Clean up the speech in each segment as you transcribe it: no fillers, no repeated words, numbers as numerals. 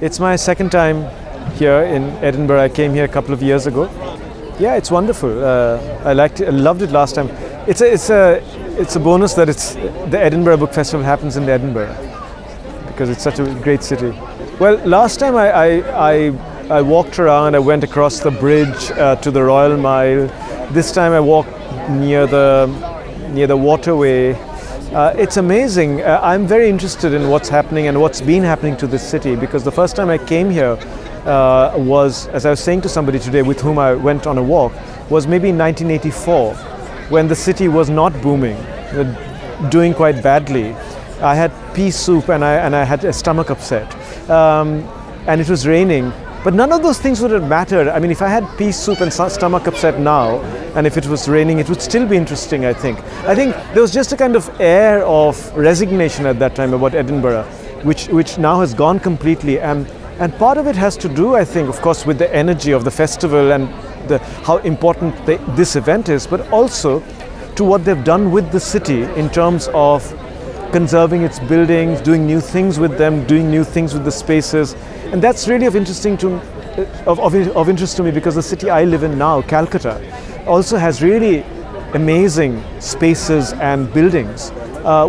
It's my second time here in Edinburgh. I came here a couple of years ago. Yeah, it's wonderful. I liked it. I loved it last time. It's a bonus that the Edinburgh Book Festival happens in Edinburgh because it's such a great city. Well, last time I walked around. I went across the bridge to the Royal Mile. This time I walked near the waterway. It's amazing. I'm very interested in what's happening and what's been happening to this city, because the first time I came here was, as I was saying to somebody today with whom I went on a walk, was maybe in 1984, when the city was not booming, doing quite badly. I had pea soup and I had a stomach upset, and it was raining. But none of those things would have mattered. I mean, if I had pea soup and stomach upset now, and if it was raining, it would still be interesting, I think. I think there was just a kind of air of resignation at that time about Edinburgh, which now has gone completely. And part of it has to do, I think, of course, with the energy of the festival and how important this event is, but also to what they've done with the city in terms of conserving its buildings, doing new things with them, doing new things with the spaces. And that's really of interest to me, because the city I live in now, Calcutta, also has really amazing spaces and buildings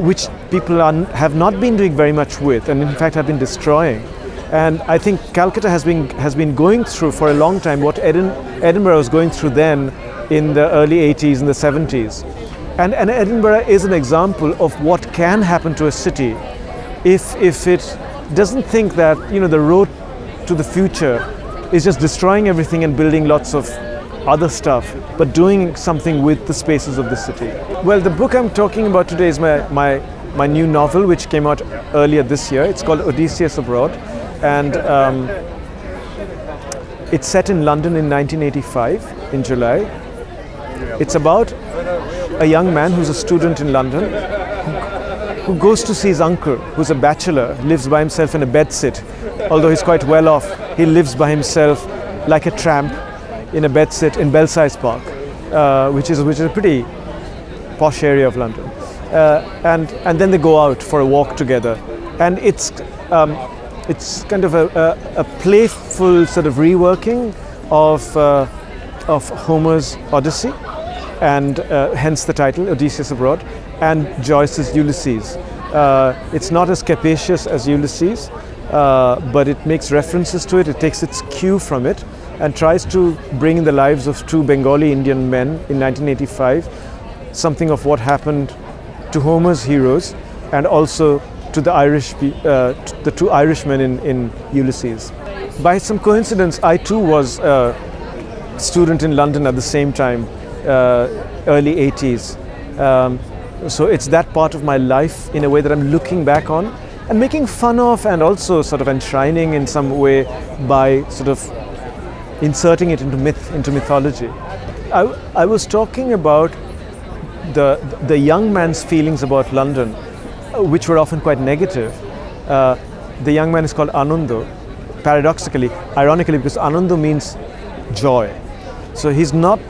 which people have not been doing very much with, and in fact have been destroying. And I think Calcutta has been going through for a long time what Edinburgh was going through then in the early 80s and the 70s. And Edinburgh is an example of what can happen to a city if it doesn't think that, the road to the future is just destroying everything and building lots of other stuff, but doing something with the spaces of the city. Well, the book I'm talking about today is my new novel, which came out earlier this year. It's called Odysseus Abroad, and it's set in London in 1985, in July. It's about a young man who's a student in London who goes to see his uncle, who's a bachelor, lives by himself in a bedsit. Although he's quite well off, he lives by himself like a tramp in a bedsit in Belsize Park, which is a pretty posh area of London. And then they go out for a walk together, and it's kind of a playful sort of reworking of Homer's Odyssey, and hence the title, Odysseus Abroad, and Joyce's Ulysses. It's not as capacious as Ulysses, but it makes references to it. It takes its cue from it and tries to bring in the lives of two Bengali Indian men in 1985 something of what happened to Homer's heroes, and also to the two Irishmen in Ulysses. By some coincidence, I too was a student in London at the same time, early 80s. So it's that part of my life in a way that I'm looking back on and making fun of, and also sort of enshrining in some way by sort of inserting it into mythology. I was talking about the young man's feelings about London, which were often quite negative. The young man is called Anando, ironically, because Anando means joy. So he's not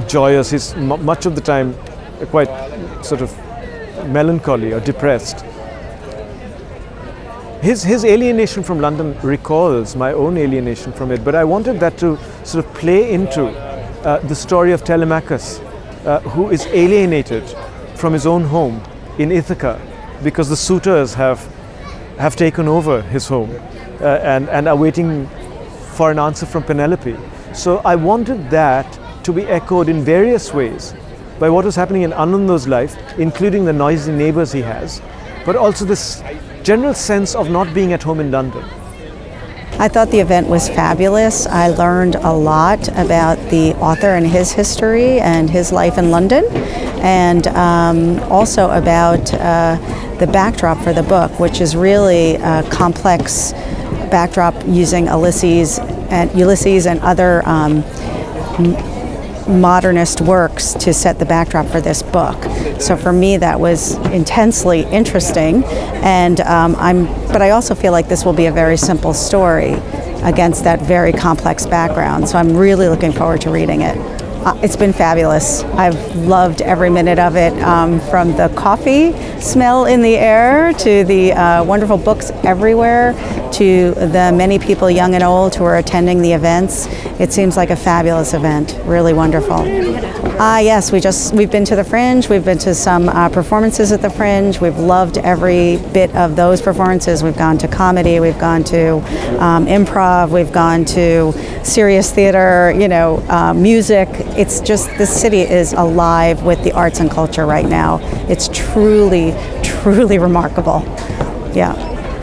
joyous, he's much of the time quite sort of melancholy or depressed. His alienation from London recalls my own alienation from it, but I wanted that to sort of play into the story of Telemachus, who is alienated from his own home in Ithaca because the suitors have taken over his home and are waiting for an answer from Penelope. So I wanted that to be echoed in various ways by what was happening in Anando's life, including the noisy neighbors he has, but also this general sense of not being at home in London. I thought the event was fabulous. I learned a lot about the author and his history and his life in London, and also about the backdrop for the book, which is really a complex backdrop using Ulysses and other modernist works to set the backdrop for this book. So for me, that was intensely interesting, and but I also feel like this will be a very simple story against that very complex background. So I'm really looking forward to reading it. It's been fabulous. I've loved every minute of it, from the coffee smell in the air to the wonderful books everywhere to the many people, young and old, who are attending the events. It seems like a fabulous event, really wonderful. Yes, we've been to the Fringe, we've been to some performances at the Fringe, we've loved every bit of those performances. We've gone to comedy, we've gone to improv, we've gone to serious theater, music. It's just, this city is alive with the arts and culture right now. It's truly, truly remarkable. Yeah.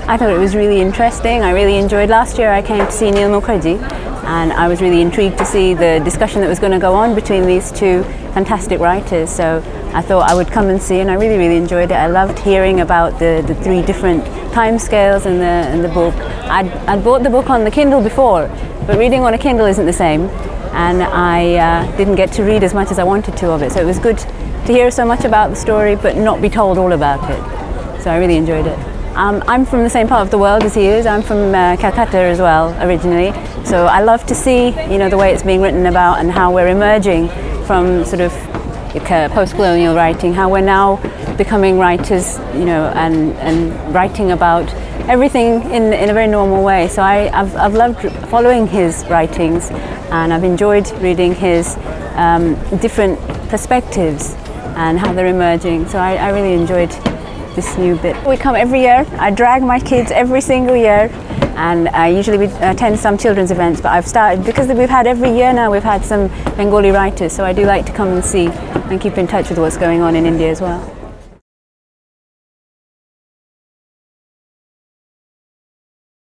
I thought it was really interesting. I really enjoyed last year. I came to see Neil Mukherjee, and I was really intrigued to see the discussion that was going to go on between these two fantastic writers. So I thought I would come and see, and I really, really enjoyed it. I loved hearing about the three different timescales in the book. I'd bought the book on the Kindle before, but reading on a Kindle isn't the same, and I didn't get to read as much as I wanted to of it. So it was good to hear so much about the story, but not be told all about it. So I really enjoyed it. I'm from the same part of the world as he is. I'm from Calcutta as well, originally. So I love to see, the way it's being written about and how we're emerging from sort of post-colonial writing, how we're now becoming writers, and writing about everything in a very normal way. So I've loved following his writings, and I've enjoyed reading his different perspectives and how they're emerging. So I really enjoyed this new bit. We come every year. I drag my kids every single year, and usually we attend some children's events, but I've started, because we've had every year now, we've had some Bengali writers, so I do like to come and see and keep in touch with what's going on in India as well.